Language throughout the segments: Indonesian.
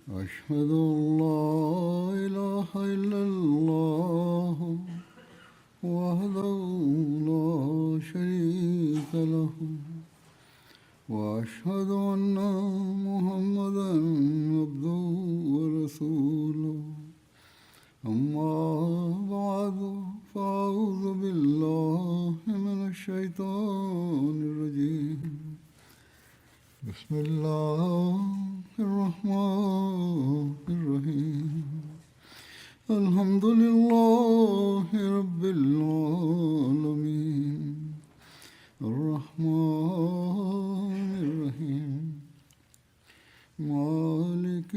أشهد أن لا إله إلا الله وحده لا شريك له وأشهد أن محمدا عبده ورسوله أما بعد فأعوذ بالله من الشيطان الرجيم بسم الله الرحمن الرحيم الحمد لله رب العالمين الرحمن الرحيم مالك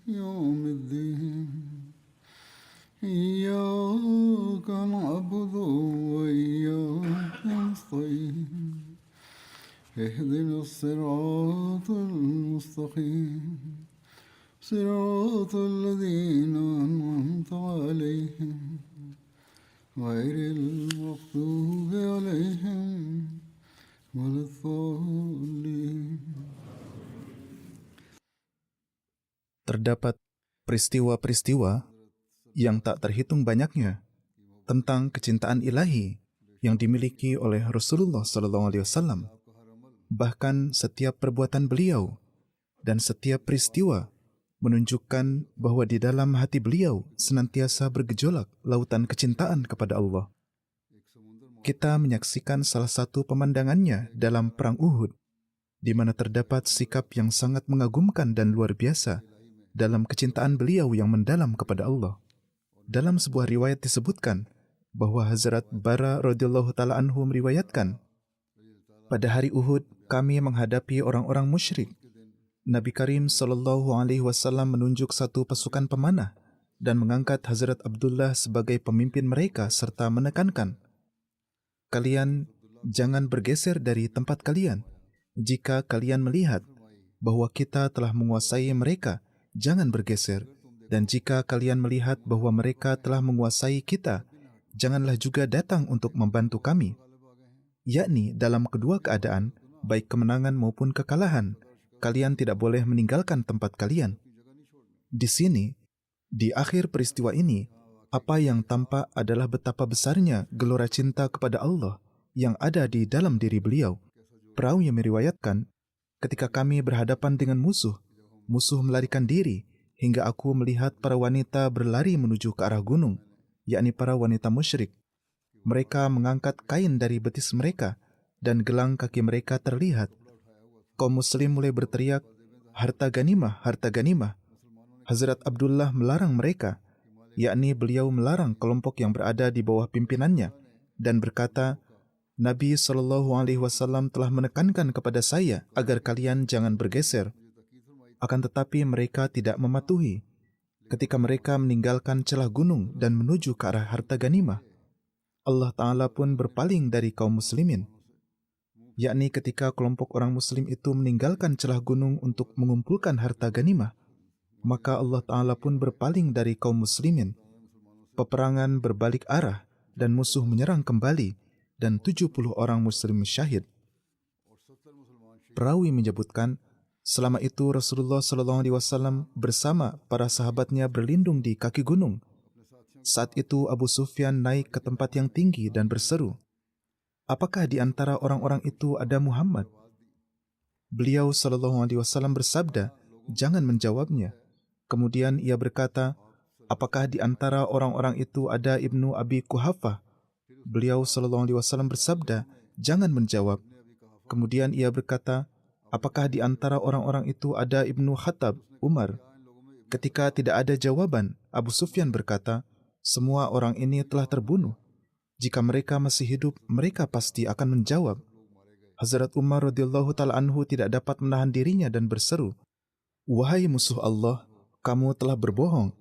يوم الدين إياك نعبد وإياك نستعين اهدنا الصراط المستقيم صراط الذين أنعمت عليهم غير المغضوب عليهم ولا الضالين. Terdapat peristiwa-peristiwa yang tak terhitung banyaknya tentang kecintaan ilahi yang dimiliki oleh Rasulullah SAW. Bahkan setiap perbuatan beliau dan setiap peristiwa menunjukkan bahwa di dalam hati beliau senantiasa bergejolak lautan kecintaan kepada Allah. Kita menyaksikan salah satu pemandangannya dalam Perang Uhud, di mana terdapat sikap yang sangat mengagumkan dan luar biasa dalam kecintaan beliau yang mendalam kepada Allah. Dalam sebuah riwayat disebutkan bahwa Hazrat Bara radhiyallahu ta'ala anhu meriwayatkan, pada hari Uhud kami menghadapi orang-orang musyrik. Nabi Karim SAW menunjuk satu pasukan pemanah dan mengangkat Hazrat Abdullah sebagai pemimpin mereka serta menekankan, kalian jangan bergeser dari tempat kalian. Jika kalian melihat bahwa kita telah menguasai mereka, jangan bergeser. Dan jika kalian melihat bahwa mereka telah menguasai kita, janganlah juga datang untuk membantu kami. Yakni dalam kedua keadaan, baik kemenangan maupun kekalahan, kalian tidak boleh meninggalkan tempat kalian. Di sini, di akhir peristiwa ini, apa yang tampak adalah betapa besarnya gelora cinta kepada Allah yang ada di dalam diri beliau. Perawi yang meriwayatkan, ketika kami berhadapan dengan musuh melarikan diri, hingga aku melihat para wanita berlari menuju ke arah gunung, yakni para wanita musyrik. Mereka mengangkat kain dari betis mereka, dan gelang kaki mereka terlihat. Kaum muslim mulai berteriak, harta ganimah, harta ganimah. Hazrat Abdullah melarang mereka, yakni beliau melarang kelompok yang berada di bawah pimpinannya, dan berkata, Nabi SAW telah menekankan kepada saya agar kalian jangan bergeser. Akan tetapi mereka tidak mematuhi. Ketika mereka meninggalkan celah gunung dan menuju ke arah harta ganimah, Allah Ta'ala pun berpaling dari kaum muslimin. Yakni ketika kelompok orang muslim itu meninggalkan celah gunung untuk mengumpulkan harta ganimah, maka Allah Ta'ala pun berpaling dari kaum muslimin. Peperangan berbalik arah dan musuh menyerang kembali, dan 70 orang muslim syahid. Perawi menyebutkan, selama itu Rasulullah SAW bersama para sahabatnya berlindung di kaki gunung. Saat itu Abu Sufyan naik ke tempat yang tinggi dan berseru, apakah di antara orang-orang itu ada Muhammad? Beliau SAW bersabda, jangan menjawabnya. Kemudian ia berkata, apakah di antara orang-orang itu ada Ibnu Abi Quhafah? Beliau SAW bersabda, jangan menjawab. Kemudian ia berkata, apakah di antara orang-orang itu ada Ibnu Khattab, Umar? Ketika tidak ada jawaban, Abu Sufyan berkata, semua orang ini telah terbunuh. Jika mereka masih hidup, mereka pasti akan menjawab. Hazrat Umar radhiyallahu ta'ala anhu tidak dapat menahan dirinya dan berseru, wahai musuh Allah, kamu telah berbohong.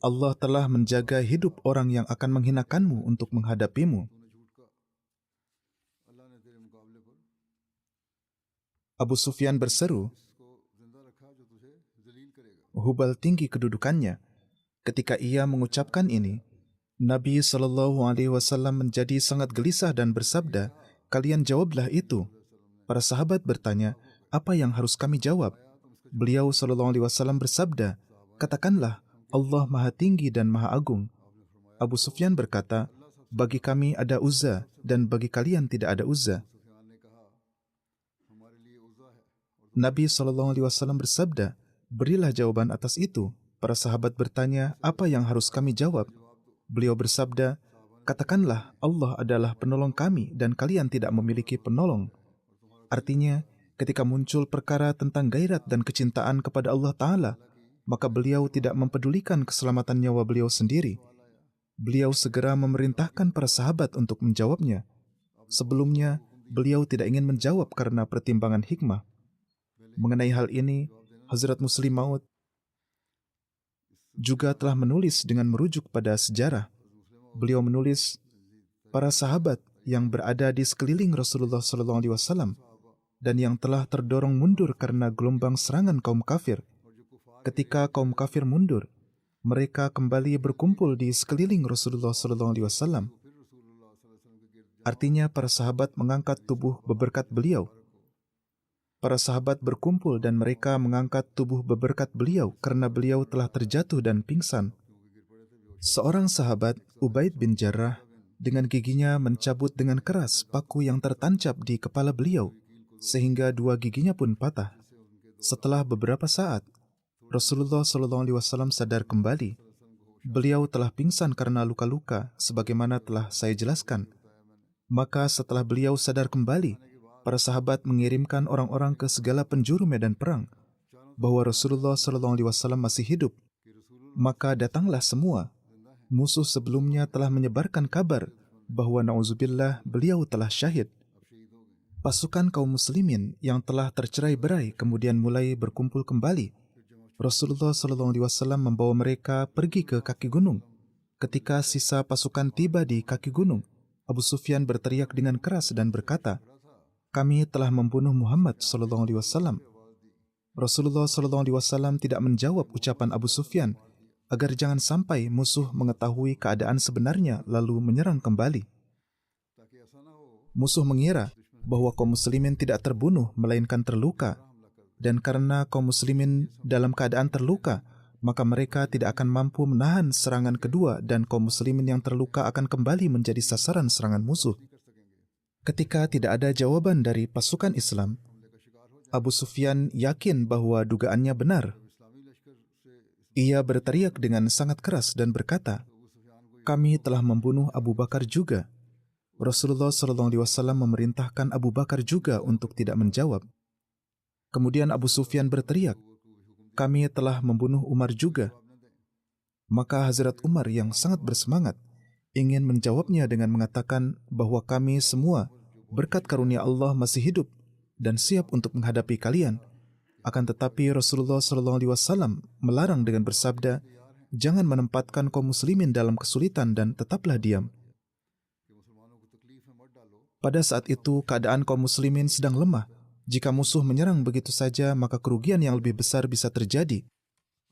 Allah telah menjaga hidup orang yang akan menghinakanmu untuk menghadapimu. Abu Sufyan berseru, Hubal tinggi kedudukannya. Ketika ia mengucapkan ini, Nabi SAW menjadi sangat gelisah dan bersabda, kalian jawablah itu. Para sahabat bertanya, apa yang harus kami jawab? Beliau SAW bersabda, katakanlah, Allah Maha Tinggi dan Maha Agung. Abu Sufyan berkata, bagi kami ada Uzza dan bagi kalian tidak ada Uzza. Nabi SAW bersabda, berilah jawaban atas itu. Para sahabat bertanya, apa yang harus kami jawab? Beliau bersabda, katakanlah Allah adalah penolong kami dan kalian tidak memiliki penolong. Artinya, ketika muncul perkara tentang gairat dan kecintaan kepada Allah Ta'ala, maka beliau tidak mempedulikan keselamatan nyawa beliau sendiri. Beliau segera memerintahkan para sahabat untuk menjawabnya. Sebelumnya, beliau tidak ingin menjawab karena pertimbangan hikmah. Mengenai hal ini, Hazrat Muslim Maud juga telah menulis dengan merujuk pada sejarah. Beliau menulis, para sahabat yang berada di sekeliling Rasulullah SAW dan yang telah terdorong mundur karena gelombang serangan kaum kafir. Ketika kaum kafir mundur, mereka kembali berkumpul di sekeliling Rasulullah SAW. Artinya, para sahabat mengangkat tubuh beberkat beliau. Para sahabat berkumpul dan mereka mengangkat tubuh beberkat beliau karena beliau telah terjatuh dan pingsan. Seorang sahabat, Ubaid bin Jarrah, dengan giginya mencabut dengan keras paku yang tertancap di kepala beliau, sehingga dua giginya pun patah. Setelah beberapa saat, Rasulullah SAW sadar kembali. Beliau telah pingsan karena luka-luka, sebagaimana telah saya jelaskan. Maka setelah beliau sadar kembali, para sahabat mengirimkan orang-orang ke segala penjuru medan perang, bahwa Rasulullah SAW masih hidup. Maka datanglah semua. Musuh sebelumnya telah menyebarkan kabar bahwa na'udzubillah beliau telah syahid. Pasukan kaum muslimin yang telah tercerai-berai kemudian mulai berkumpul kembali. Rasulullah SAW membawa mereka pergi ke kaki gunung. Ketika sisa pasukan tiba di kaki gunung, Abu Sufyan berteriak dengan keras dan berkata, kami telah membunuh Muhammad SAW. Rasulullah SAW tidak menjawab ucapan Abu Sufyan agar jangan sampai musuh mengetahui keadaan sebenarnya lalu menyerang kembali. Musuh mengira bahwa kaum muslimin tidak terbunuh melainkan terluka, dan karena kaum muslimin dalam keadaan terluka, maka mereka tidak akan mampu menahan serangan kedua dan kaum muslimin yang terluka akan kembali menjadi sasaran serangan musuh. Ketika tidak ada jawaban dari pasukan Islam, Abu Sufyan yakin bahwa dugaannya benar. Ia berteriak dengan sangat keras dan berkata, kami telah membunuh Abu Bakar juga. Rasulullah SAW memerintahkan Abu Bakar juga untuk tidak menjawab. Kemudian Abu Sufyan berteriak, kami telah membunuh Umar juga. Maka Hazrat Umar yang sangat bersemangat ingin menjawabnya dengan mengatakan bahwa kami semua berkat karunia Allah masih hidup dan siap untuk menghadapi kalian. Akan tetapi Rasulullah SAW melarang dengan bersabda, jangan menempatkan kaum muslimin dalam kesulitan dan tetaplah diam. Pada saat itu keadaan kaum muslimin sedang lemah. Jika musuh menyerang begitu saja, maka kerugian yang lebih besar bisa terjadi.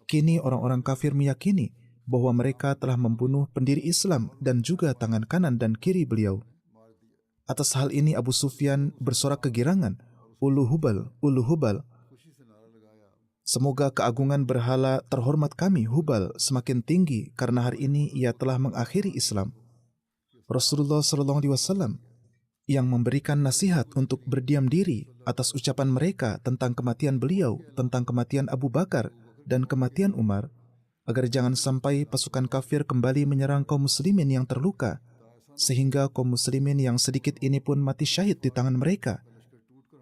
Kini orang-orang kafir meyakini bahwa mereka telah membunuh pendiri Islam dan juga tangan kanan dan kiri beliau. Atas hal ini Abu Sufyan bersorak kegirangan, Ulu Hubal, Ulu Hubal. Semoga keagungan berhala terhormat kami, Hubal, semakin tinggi karena hari ini ia telah mengakhiri Islam. Rasulullah SAW yang memberikan nasihat untuk berdiam diri atas ucapan mereka tentang kematian beliau, tentang kematian Abu Bakar dan kematian Umar, agar jangan sampai pasukan kafir kembali menyerang kaum muslimin yang terluka, sehingga kaum muslimin yang sedikit ini pun mati syahid di tangan mereka.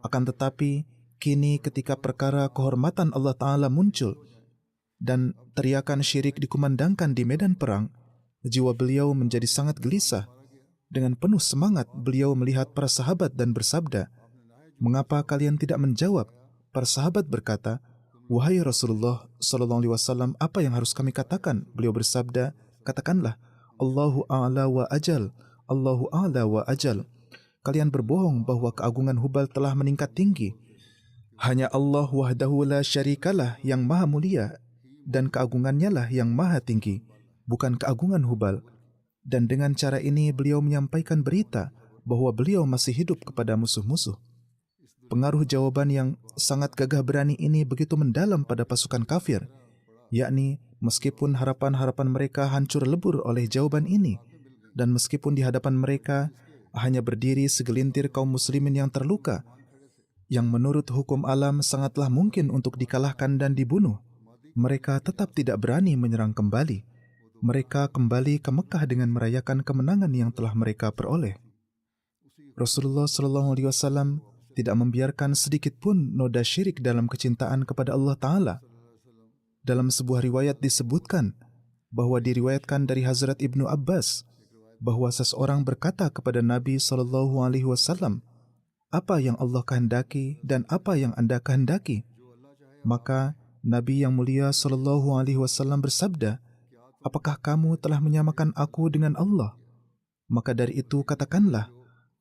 Akan tetapi, kini ketika perkara kehormatan Allah Ta'ala muncul dan teriakan syirik dikumandangkan di medan perang, jiwa beliau menjadi sangat gelisah. Dengan penuh semangat, beliau melihat para sahabat dan bersabda, mengapa kalian tidak menjawab? Para sahabat berkata, wahai Rasulullah SAW, apa yang harus kami katakan? Beliau bersabda, katakanlah, Allahu a'la wa ajal, Allahu a'la wa ajal. Kalian berbohong bahwa keagungan Hubal telah meningkat tinggi. Hanya Allah wahdahu la syarikalah yang maha mulia, dan keagungannya lah yang maha tinggi, bukan keagungan Hubal. Dan dengan cara ini beliau menyampaikan berita bahwa beliau masih hidup kepada musuh-musuh. Pengaruh jawaban yang sangat gagah berani ini begitu mendalam pada pasukan kafir, yakni meskipun harapan-harapan mereka hancur lebur oleh jawaban ini, dan meskipun di hadapan mereka hanya berdiri segelintir kaum muslimin yang terluka, yang menurut hukum alam sangatlah mungkin untuk dikalahkan dan dibunuh, mereka tetap tidak berani menyerang kembali. Mereka kembali ke Mekah dengan merayakan kemenangan yang telah mereka peroleh. Rasulullah SAW tidak membiarkan sedikit pun noda syirik dalam kecintaan kepada Allah Ta'ala. Dalam sebuah riwayat disebutkan bahwa diriwayatkan dari Hazrat Ibnu Abbas bahwa seseorang berkata kepada Nabi SAW, "Apa yang Allah kehendaki dan apa yang Anda kehendaki?" Maka Nabi yang mulia SAW bersabda, "Apakah kamu telah menyamakan aku dengan Allah? Maka dari itu katakanlah,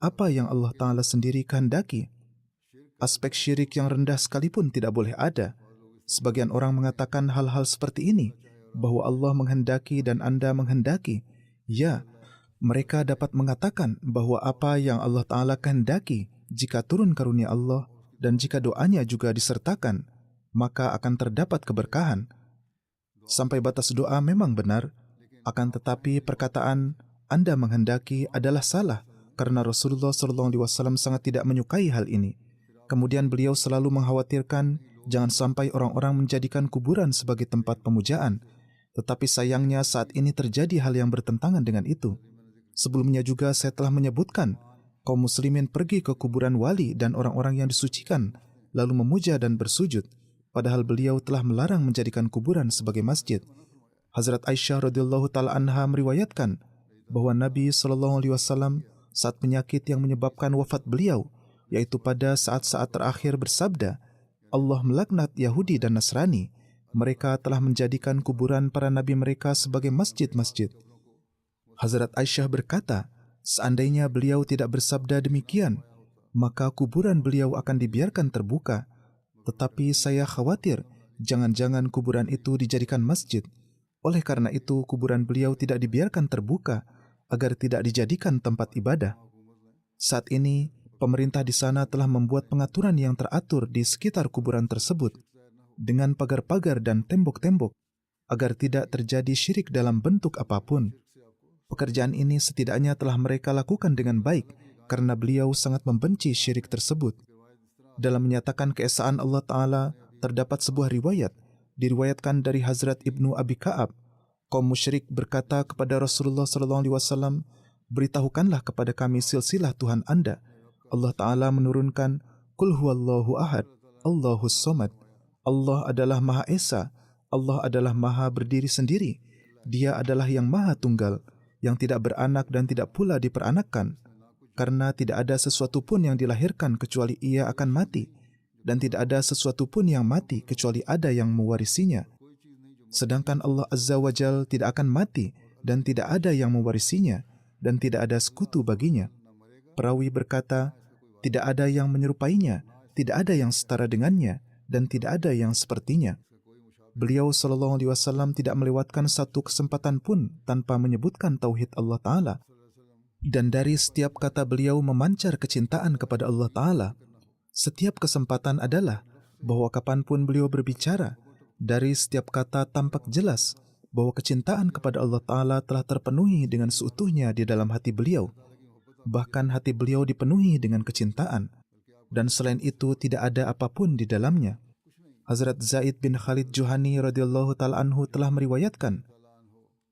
apa yang Allah Ta'ala sendiri kehendaki." Aspek syirik yang rendah sekalipun tidak boleh ada. Sebagian orang mengatakan hal-hal seperti ini, bahwa Allah menghendaki dan Anda menghendaki. Ya, mereka dapat mengatakan bahwa apa yang Allah Ta'ala kehendaki, jika turun karunia Allah dan jika doanya juga disertakan, maka akan terdapat keberkahan. Sampai batas doa memang benar, akan tetapi perkataan Anda menghendaki adalah salah, karena Rasulullah SAW sangat tidak menyukai hal ini. Kemudian beliau selalu mengkhawatirkan jangan sampai orang-orang menjadikan kuburan sebagai tempat pemujaan. Tetapi sayangnya saat ini terjadi hal yang bertentangan dengan itu. Sebelumnya juga saya telah menyebutkan, kaum muslimin pergi ke kuburan wali dan orang-orang yang disucikan, lalu memuja dan bersujud, padahal beliau telah melarang menjadikan kuburan sebagai masjid. Hazrat Aisyah radhiyallahu ta'ala anha meriwayatkan bahwa Nabi SAW saat penyakit yang menyebabkan wafat beliau, yaitu pada saat-saat terakhir bersabda, Allah melaknat Yahudi dan Nasrani. Mereka telah menjadikan kuburan para nabi mereka sebagai masjid-masjid. Hazrat Aisyah berkata, seandainya beliau tidak bersabda demikian, maka kuburan beliau akan dibiarkan terbuka. Tetapi saya khawatir, jangan-jangan kuburan itu dijadikan masjid. Oleh karena itu, kuburan beliau tidak dibiarkan terbuka, agar tidak dijadikan tempat ibadah. Saat ini, pemerintah di sana telah membuat pengaturan yang teratur di sekitar kuburan tersebut dengan pagar-pagar dan tembok-tembok agar tidak terjadi syirik dalam bentuk apapun. Pekerjaan ini setidaknya telah mereka lakukan dengan baik karena beliau sangat membenci syirik tersebut. Dalam menyatakan keesaan Allah Ta'ala, terdapat sebuah riwayat, diriwayatkan dari Hazrat Ibnu Abi Ka'ab. Kaum musyrik berkata kepada Rasulullah SAW, beritahukanlah kepada kami silsilah Tuhan Anda. Allah Ta'ala menurunkan, Qul huwallahu ahad, Allahus somad. Allah adalah Maha Esa, Allah adalah Maha berdiri sendiri. Dia adalah yang Maha Tunggal, yang tidak beranak dan tidak pula diperanakkan. Karena tidak ada sesuatu pun yang dilahirkan kecuali ia akan mati, dan tidak ada sesuatu pun yang mati kecuali ada yang mewarisinya. Sedangkan Allah Azza wa Jal tidak akan mati, dan tidak ada yang mewarisinya, dan tidak ada sekutu baginya. Perawi berkata, tidak ada yang menyerupainya, tidak ada yang setara dengannya, dan tidak ada yang sepertinya. Beliau SAW tidak melewatkan satu kesempatan pun tanpa menyebutkan tauhid Allah Ta'ala. Dan dari setiap kata beliau memancar kecintaan kepada Allah Ta'ala. Setiap kesempatan adalah bahwa kapanpun beliau berbicara, dari setiap kata tampak jelas bahwa kecintaan kepada Allah Ta'ala telah terpenuhi dengan seutuhnya di dalam hati beliau. Bahkan hati beliau dipenuhi dengan kecintaan, dan selain itu tidak ada apapun di dalamnya. Hazrat Zaid bin Khalid Juhani radhiyallahu ta'ala anhu telah meriwayatkan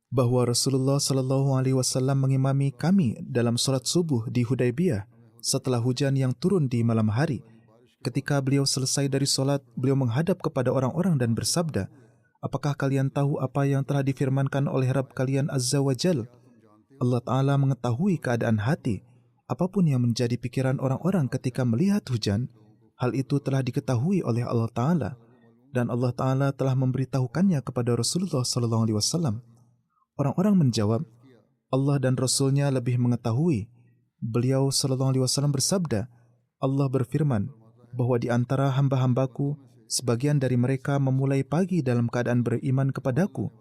bahwa Rasulullah SAW mengimami kami dalam solat subuh di Hudaybiyah setelah hujan yang turun di malam hari. Ketika beliau selesai dari solat, beliau menghadap kepada orang-orang dan bersabda, apakah kalian tahu apa yang telah difirmankan oleh Rabb kalian Azza wa Jal? Allah Ta'ala mengetahui keadaan hati. Apapun yang menjadi pikiran orang-orang ketika melihat hujan, hal itu telah diketahui oleh Allah Ta'ala. Dan Allah Ta'ala telah memberitahukannya kepada Rasulullah SAW. Orang-orang menjawab, Allah dan Rasulnya lebih mengetahui. Beliau SAW bersabda, Allah berfirman, bahwa di antara hamba-hambaku, sebagian dari mereka memulai pagi dalam keadaan beriman kepadaku,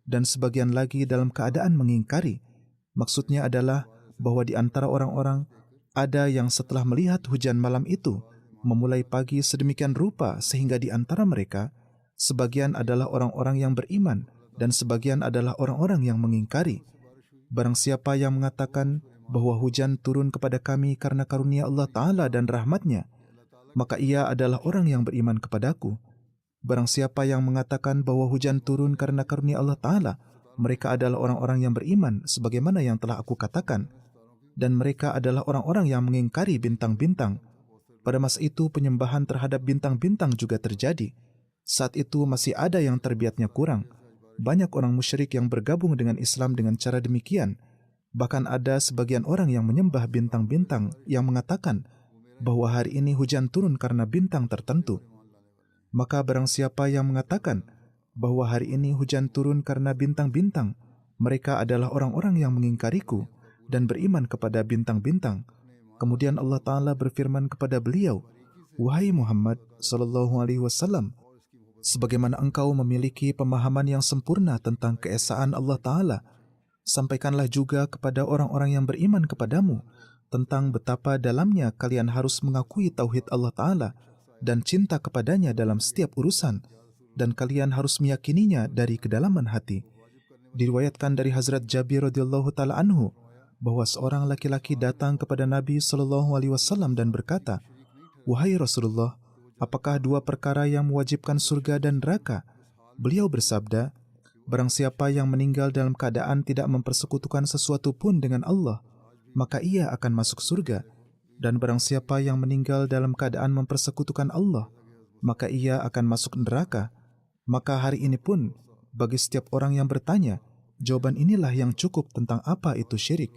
dan sebagian lagi dalam keadaan mengingkari. Maksudnya adalah bahwa di antara orang-orang, ada yang setelah melihat hujan malam itu, memulai pagi sedemikian rupa sehingga di antara mereka, sebagian adalah orang-orang yang beriman, dan sebagian adalah orang-orang yang mengingkari. Barang siapa yang mengatakan bahwa hujan turun kepada kami karena karunia Allah Ta'ala dan rahmatnya, maka ia adalah orang yang beriman kepadaku. Barang siapa yang mengatakan bahwa hujan turun karena karunia Allah Ta'ala, mereka adalah orang-orang yang beriman sebagaimana yang telah aku katakan. Dan mereka adalah orang-orang yang mengingkari bintang-bintang. Pada masa itu penyembahan terhadap bintang-bintang juga terjadi. Saat itu masih ada yang terbiatnya kurang. Banyak orang musyrik yang bergabung dengan Islam dengan cara demikian. Bahkan ada sebagian orang yang menyembah bintang-bintang yang mengatakan bahwa hari ini hujan turun karena bintang tertentu. Maka barang siapa yang mengatakan bahwa hari ini hujan turun karena bintang-bintang, mereka adalah orang-orang yang mengingkariku dan beriman kepada bintang-bintang. Kemudian Allah Ta'ala berfirman kepada beliau, "Wahai Muhammad sallallahu alaihi wasallam, sebagaimana engkau memiliki pemahaman yang sempurna tentang keesaan Allah Ta'ala, sampaikanlah juga kepada orang-orang yang beriman kepadamu tentang betapa dalamnya kalian harus mengakui tauhid Allah Ta'ala dan cinta kepadanya dalam setiap urusan, dan kalian harus meyakininya dari kedalaman hati." Diriwayatkan dari Hazrat Jabir radhiyallahu taala anhu bahwa seorang laki-laki datang kepada Nabi sallallahu alaihi wasallam dan berkata, "Wahai Rasulullah, apakah dua perkara yang mewajibkan surga dan neraka?" Beliau bersabda, "Barang siapa yang meninggal dalam keadaan tidak mempersekutukan sesuatu pun dengan Allah, maka ia akan masuk surga. Dan barang siapa yang meninggal dalam keadaan mempersekutukan Allah, maka ia akan masuk neraka." Maka hari ini pun, bagi setiap orang yang bertanya, jawaban inilah yang cukup tentang apa itu syirik.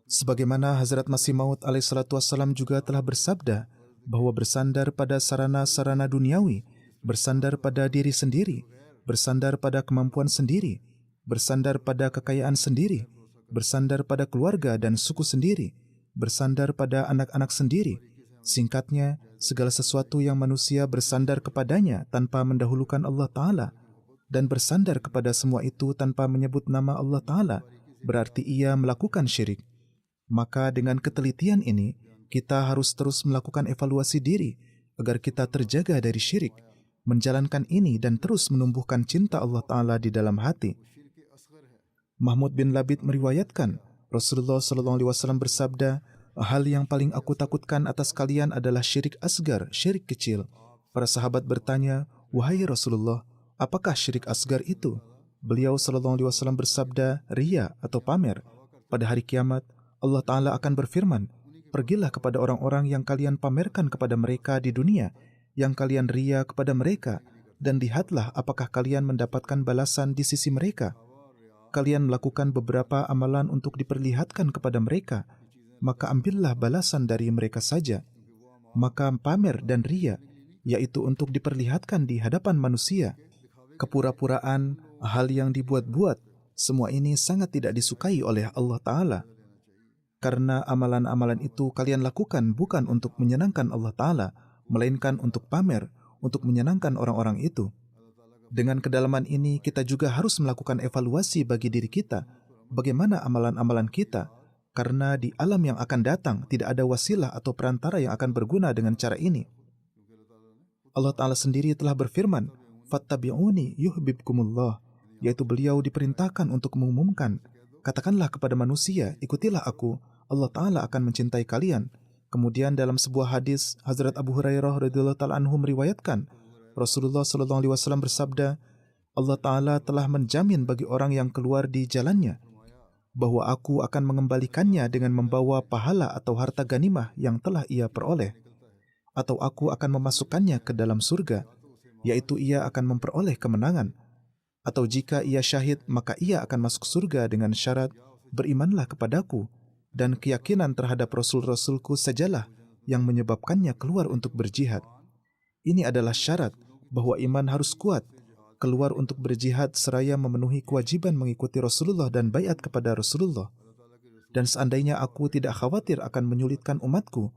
Sebagaimana Hazrat Masih Maud alaihissalatu wassalam juga telah bersabda bahwa bersandar pada sarana-sarana duniawi, bersandar pada diri sendiri, bersandar pada kemampuan sendiri, bersandar pada kekayaan sendiri, bersandar pada keluarga dan suku sendiri, bersandar pada anak-anak sendiri. Singkatnya, segala sesuatu yang manusia bersandar kepadanya tanpa mendahulukan Allah Ta'ala, dan bersandar kepada semua itu tanpa menyebut nama Allah Ta'ala, berarti ia melakukan syirik. Maka dengan ketelitian ini, kita harus terus melakukan evaluasi diri agar kita terjaga dari syirik, menjalankan ini dan terus menumbuhkan cinta Allah Ta'ala di dalam hati. Mahmud bin Labid meriwayatkan, Rasulullah SAW bersabda, "Hal yang paling aku takutkan atas kalian adalah syirik asgar, syirik kecil." Para sahabat bertanya, "Wahai Rasulullah, apakah syirik asgar itu?" Beliau SAW bersabda, "Riya atau pamer. Pada hari kiamat, Allah Ta'ala akan berfirman, pergilah kepada orang-orang yang kalian pamerkan kepada mereka di dunia, yang kalian riya kepada mereka, dan lihatlah apakah kalian mendapatkan balasan di sisi mereka. Kalian melakukan beberapa amalan untuk diperlihatkan kepada mereka, maka ambillah balasan dari mereka saja." Maka pamer dan riya, yaitu untuk diperlihatkan di hadapan manusia, kepura-puraan, hal yang dibuat-buat, semua ini sangat tidak disukai oleh Allah Ta'ala. Karena amalan-amalan itu kalian lakukan bukan untuk menyenangkan Allah Ta'ala, melainkan untuk pamer, untuk menyenangkan orang-orang itu. Dengan kedalaman ini, kita juga harus melakukan evaluasi bagi diri kita, bagaimana amalan-amalan kita, karena di alam yang akan datang tidak ada wasilah atau perantara yang akan berguna dengan cara ini. Allah Ta'ala sendiri telah berfirman, "Fattabi'uni yuhibbukumullah," yaitu beliau diperintahkan untuk mengumumkan, "Katakanlah kepada manusia, ikutilah aku, Allah Ta'ala akan mencintai kalian." Kemudian dalam sebuah hadis, Hazrat Abu Hurairah radhiyallahu ta'ala anhu meriwayatkan, Rasulullah SAW bersabda, Allah Ta'ala telah menjamin bagi orang yang keluar di jalannya, bahwa aku akan mengembalikannya dengan membawa pahala atau harta ganimah yang telah ia peroleh, atau aku akan memasukkannya ke dalam surga, yaitu ia akan memperoleh kemenangan. Atau jika ia syahid, maka ia akan masuk surga dengan syarat, berimanlah kepadaku, dan keyakinan terhadap Rasul-Rasulku sajalah yang menyebabkannya keluar untuk berjihad. Ini adalah syarat bahwa iman harus kuat, keluar untuk berjihad seraya memenuhi kewajiban mengikuti Rasulullah dan baiat kepada Rasulullah. Dan seandainya aku tidak khawatir akan menyulitkan umatku,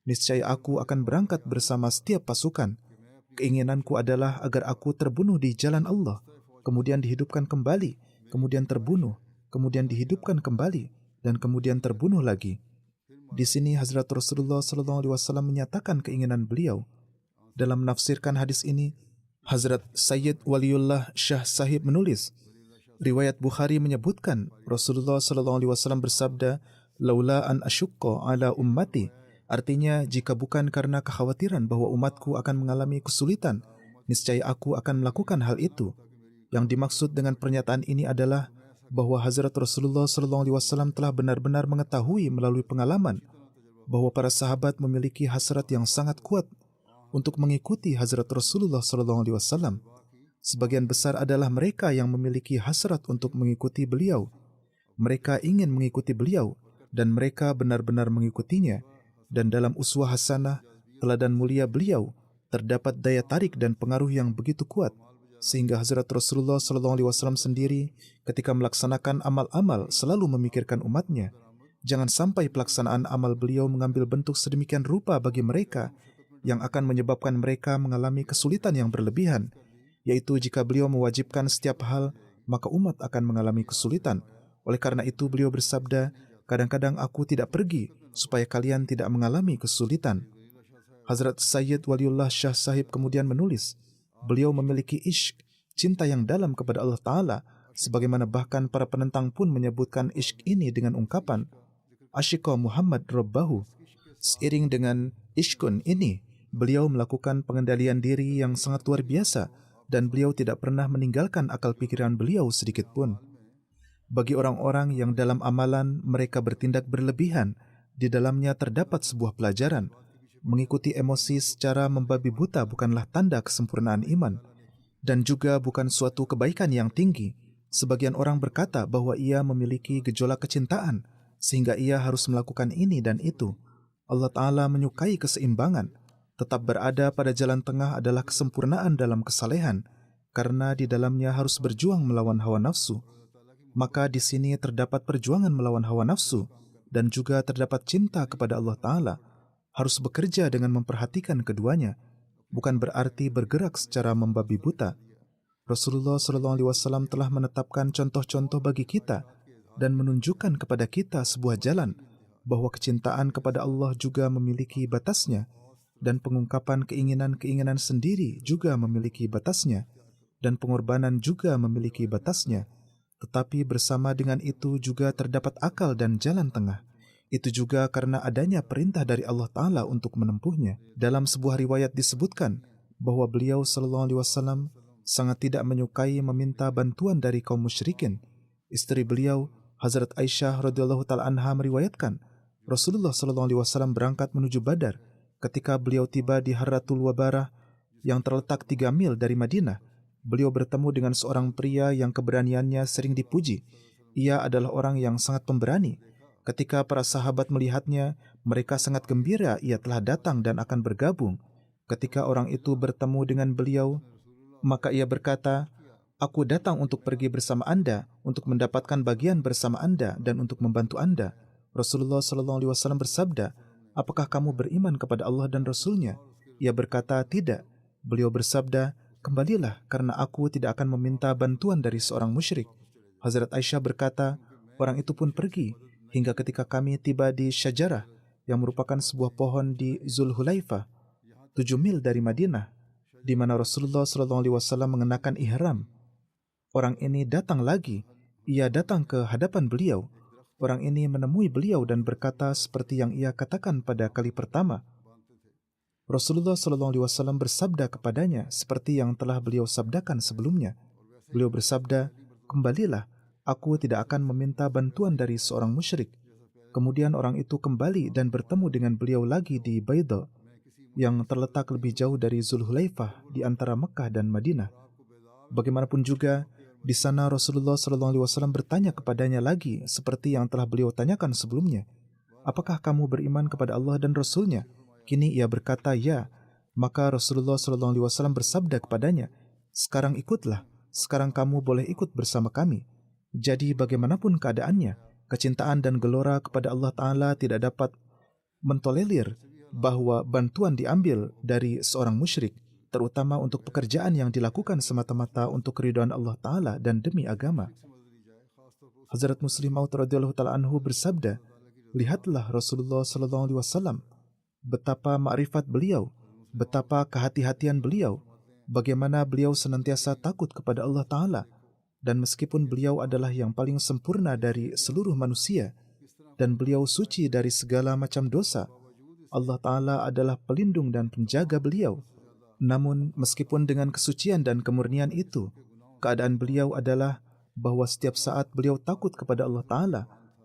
niscaya aku akan berangkat bersama setiap pasukan. Keinginanku adalah agar aku terbunuh di jalan Allah, kemudian dihidupkan kembali, kemudian terbunuh, kemudian dihidupkan kembali, dan kemudian terbunuh lagi. Di sini Hazrat Rasulullah SAW menyatakan keinginan beliau. Dalam menafsirkan hadis ini, Hazrat Sayyid Waliullah Shah Sahib menulis, riwayat Bukhari menyebutkan Rasulullah SAW bersabda, "Laula an asyukka ala ummati," artinya jika bukan karena kekhawatiran bahwa umatku akan mengalami kesulitan, niscaya aku akan melakukan hal itu. Yang dimaksud dengan pernyataan ini adalah bahwa Hazrat Rasulullah SAW telah benar-benar mengetahui melalui pengalaman bahwa para sahabat memiliki hasrat yang sangat kuat untuk mengikuti Hazrat Rasulullah SAW. Sebagian besar adalah mereka yang memiliki hasrat untuk mengikuti beliau. Mereka ingin mengikuti beliau dan mereka benar-benar mengikutinya. Dan dalam uswah hasanah, teladan mulia beliau, terdapat daya tarik dan pengaruh yang begitu kuat sehingga Hazrat Rasulullah SAW sendiri ketika melaksanakan amal-amal selalu memikirkan umatnya. Jangan sampai pelaksanaan amal beliau mengambil bentuk sedemikian rupa bagi mereka yang akan menyebabkan mereka mengalami kesulitan yang berlebihan, yaitu jika beliau mewajibkan setiap hal, maka umat akan mengalami kesulitan. Oleh karena itu beliau bersabda, kadang-kadang aku tidak pergi supaya kalian tidak mengalami kesulitan. Hazrat Sayyid Waliullah Shah Sahib kemudian menulis, beliau memiliki ishq, cinta yang dalam kepada Allah Ta'ala, sebagaimana bahkan para penentang pun menyebutkan ishq ini dengan ungkapan, Ashiqa Muhammad Rabbahu. Seiring dengan ishqun ini, beliau melakukan pengendalian diri yang sangat luar biasa dan beliau tidak pernah meninggalkan akal pikiran beliau sedikit pun. Bagi orang-orang yang dalam amalan mereka bertindak berlebihan, di dalamnya terdapat sebuah pelajaran. Mengikuti emosi secara membabi buta bukanlah tanda kesempurnaan iman dan juga bukan suatu kebaikan yang tinggi. Sebagian orang berkata bahwa ia memiliki gejolak kecintaan sehingga ia harus melakukan ini dan itu. Allah Ta'ala menyukai keseimbangan. Tetap berada pada jalan tengah adalah kesempurnaan dalam kesalehan, karena di dalamnya harus berjuang melawan hawa nafsu. Maka di sini terdapat perjuangan melawan hawa nafsu, dan juga terdapat cinta kepada Allah Ta'ala. Harus bekerja dengan memperhatikan keduanya, bukan berarti bergerak secara membabi buta. Rasulullah SAW telah menetapkan contoh-contoh bagi kita, dan menunjukkan kepada kita sebuah jalan, bahwa kecintaan kepada Allah juga memiliki batasnya, dan pengungkapan keinginan-keinginan sendiri juga memiliki batasnya, dan pengorbanan juga memiliki batasnya. Tetapi bersama dengan itu juga terdapat akal dan jalan tengah. Itu juga karena adanya perintah dari Allah Ta'ala untuk menempuhnya. Dalam sebuah riwayat disebutkan bahwa beliau SAW sangat tidak menyukai meminta bantuan dari kaum musyrikin. Istri beliau, Hazrat Aisyah radhiyallahu ta'ala anha meriwayatkan, Rasulullah SAW berangkat menuju Badar. Ketika beliau tiba di Harratul Wabarah yang terletak 3 mil dari Madinah, beliau bertemu dengan seorang pria yang keberaniannya sering dipuji. Ia adalah orang yang sangat pemberani. Ketika para sahabat melihatnya, mereka sangat gembira ia telah datang dan akan bergabung. Ketika orang itu bertemu dengan beliau, maka ia berkata, "Aku datang untuk pergi bersama Anda, untuk mendapatkan bagian bersama Anda dan untuk membantu Anda." Rasulullah SAW bersabda, "Apakah kamu beriman kepada Allah dan Rasul-Nya?" Ia berkata, "Tidak." Beliau bersabda, "Kembalilah, karena aku tidak akan meminta bantuan dari seorang musyrik." Hazrat Aisyah berkata, orang itu pun pergi, hingga ketika kami tiba di Syajarah, yang merupakan sebuah pohon di Zulhulaifah, 7 mil dari Madinah, di mana Rasulullah SAW mengenakan ihram. Orang ini datang lagi, ia datang ke hadapan beliau. Orang ini menemui beliau dan berkata seperti yang ia katakan pada kali pertama. Rasulullah SAW bersabda kepadanya seperti yang telah beliau sabdakan sebelumnya. Beliau bersabda, "Kembalilah, aku tidak akan meminta bantuan dari seorang musyrik." Kemudian orang itu kembali dan bertemu dengan beliau lagi di Baida, yang terletak lebih jauh dari Zulhulaifah di antara Mekah dan Madinah. Bagaimanapun juga, di sana Rasulullah SAW bertanya kepadanya lagi seperti yang telah beliau tanyakan sebelumnya. "Apakah kamu beriman kepada Allah dan Rasul-Nya?" Kini ia berkata, "Ya." Maka Rasulullah SAW bersabda kepadanya, "Sekarang ikutlah, sekarang kamu boleh ikut bersama kami." Jadi bagaimanapun keadaannya, kecintaan dan gelora kepada Allah Ta'ala tidak dapat mentolerir bahwa bantuan diambil dari seorang musyrik, terutama untuk pekerjaan yang dilakukan semata-mata untuk keridhaan Allah Ta'ala dan demi agama. Hazrat Muslim Maud radhiyallahu ta'ala anhu bersabda, "Lihatlah Rasulullah SAW, betapa ma'rifat beliau, betapa kehati-hatian beliau. bagaimana beliau senantiasa takut kepada Allah Ta'ala, dan meskipun beliau adalah yang paling sempurna dari seluruh manusia, dan beliau suci dari segala macam dosa, Allah Ta'ala adalah pelindung dan penjaga beliau. Namun, meskipun dengan kesucian dan kemurnian itu, keadaan beliau adalah bahwa setiap saat beliau takut kepada Allah Ta'ala,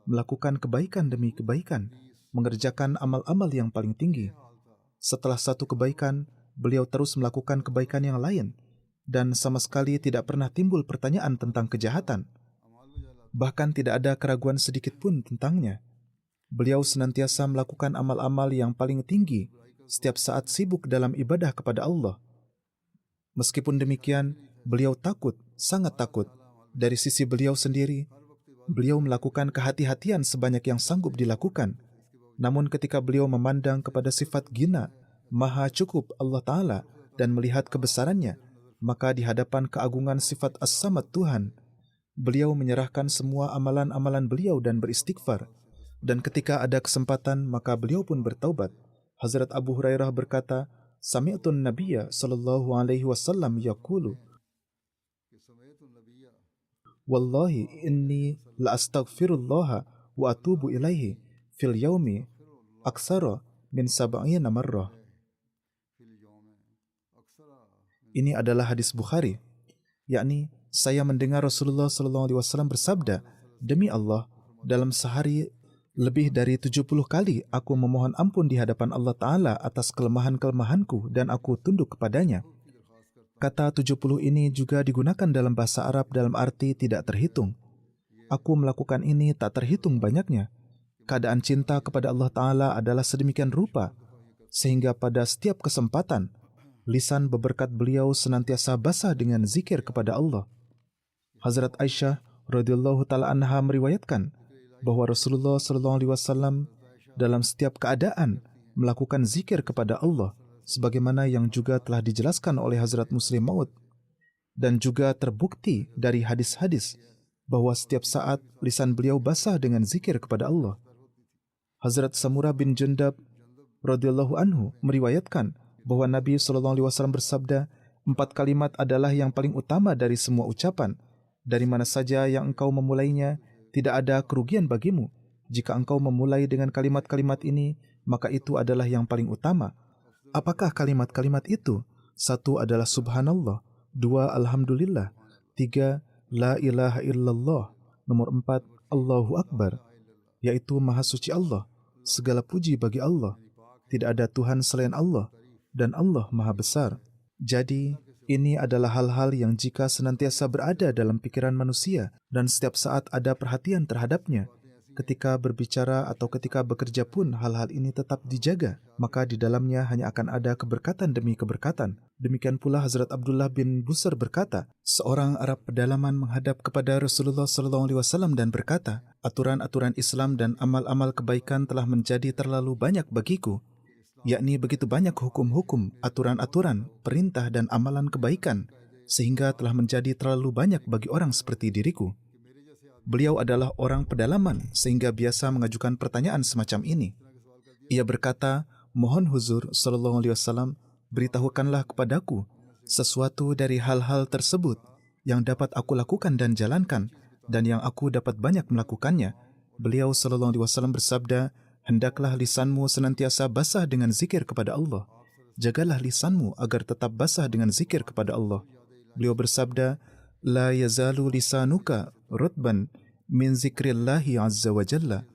melakukan kebaikan demi kebaikan, mengerjakan amal-amal yang paling tinggi. Setelah satu kebaikan, beliau terus melakukan kebaikan yang lain, dan sama sekali tidak pernah timbul pertanyaan tentang kejahatan. Bahkan tidak ada keraguan sedikit pun tentangnya. Beliau senantiasa melakukan amal-amal yang paling tinggi, setiap saat sibuk dalam ibadah kepada Allah. Meskipun demikian, beliau takut, sangat takut. Dari sisi beliau sendiri, beliau melakukan kehati-hatian sebanyak yang sanggup dilakukan. Namun ketika beliau memandang kepada sifat Ghina, Maha Cukup Allah Ta'ala, dan melihat kebesarannya, maka di hadapan keagungan sifat As-Samad Tuhan, beliau menyerahkan semua amalan-amalan beliau dan beristighfar. Dan ketika ada kesempatan, maka beliau pun bertaubat. Hazrat Abu Hurairah berkata, Sami'tun Nabiyya sallallahu alaihi wasallam yaqulu, Wallahi inni la astaghfirullah wa atubu ilaihi fil yaumi aksara min sab'ina marrah. Ini adalah hadis Bukhari, yakni saya mendengar Rasulullah sallallahu alaihi wasallam bersabda, demi Allah, dalam sehari lebih dari 70 kali aku memohon ampun di hadapan Allah Ta'ala atas kelemahan-kelemahanku dan aku tunduk kepadanya. Kata 70 ini juga digunakan dalam bahasa Arab dalam arti tidak terhitung. Aku melakukan ini tak terhitung banyaknya. Keadaan cinta kepada Allah Ta'ala adalah sedemikian rupa, sehingga pada setiap kesempatan, lisan beberkat beliau senantiasa basah dengan zikir kepada Allah. Hazrat Aisyah radhiyallahu ta'ala anha meriwayatkan bahwa Rasulullah SAW dalam setiap keadaan melakukan zikir kepada Allah, sebagaimana yang juga telah dijelaskan oleh Hazrat Muslim Maud, dan juga terbukti dari hadis-hadis bahwa setiap saat lisan beliau basah dengan zikir kepada Allah. Hazrat Samurah bin Jundab radhiyallahu anhu meriwayatkan bahwa Nabi SAW bersabda, 4 kalimat adalah yang paling utama dari semua ucapan. Dari mana saja yang engkau memulainya, tidak ada kerugian bagimu. Jika engkau memulai dengan kalimat-kalimat ini, maka itu adalah yang paling utama. Apakah kalimat-kalimat itu? 1 adalah Subhanallah, 2 Alhamdulillah, 3 La ilaha illallah, nomor 4 Allahu Akbar, yaitu Maha Suci Allah, segala puji bagi Allah, tidak ada Tuhan selain Allah, dan Allah Maha Besar. Jadi, ini adalah hal-hal yang jika senantiasa berada dalam pikiran manusia dan setiap saat ada perhatian terhadapnya, ketika berbicara atau ketika bekerja pun hal-hal ini tetap dijaga, maka di dalamnya hanya akan ada keberkatan demi keberkatan. Demikian pula Hazrat Abdullah bin Busr berkata, seorang Arab pedalaman menghadap kepada Rasulullah SAW dan berkata, aturan-aturan Islam dan amal-amal kebaikan telah menjadi terlalu banyak bagiku, yakni begitu banyak hukum-hukum, aturan-aturan, perintah dan amalan kebaikan, sehingga telah menjadi terlalu banyak bagi orang seperti diriku. Beliau adalah orang pedalaman, sehingga biasa mengajukan pertanyaan semacam ini. Ia berkata, mohon Huzur sallallahu alaihi wasallam, beritahukanlah kepadaku sesuatu dari hal-hal tersebut yang dapat aku lakukan dan jalankan, dan yang aku dapat banyak melakukannya. Beliau sallallahu alaihi wasallam bersabda, hendaklah lisanmu senantiasa basah dengan zikir kepada Allah. Jagalah lisanmu agar tetap basah dengan zikir kepada Allah. Beliau bersabda, La yazalu lisanuka rutban min zikrillahi azza wa jalla.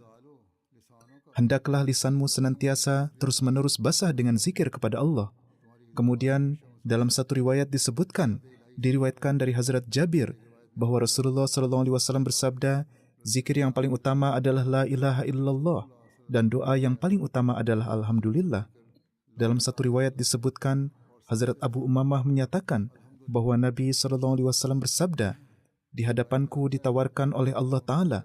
Hendaklah lisanmu senantiasa terus-menerus basah dengan zikir kepada Allah. Kemudian dalam satu riwayat diriwayatkan dari Hazrat Jabir bahwa Rasulullah SAW bersabda, zikir yang paling utama adalah La ilaha illallah, dan doa yang paling utama adalah Alhamdulillah. Dalam satu riwayat disebutkan, Hazrat Abu Umamah menyatakan bahwa Nabi SAW bersabda, di hadapanku ditawarkan oleh Allah Ta'ala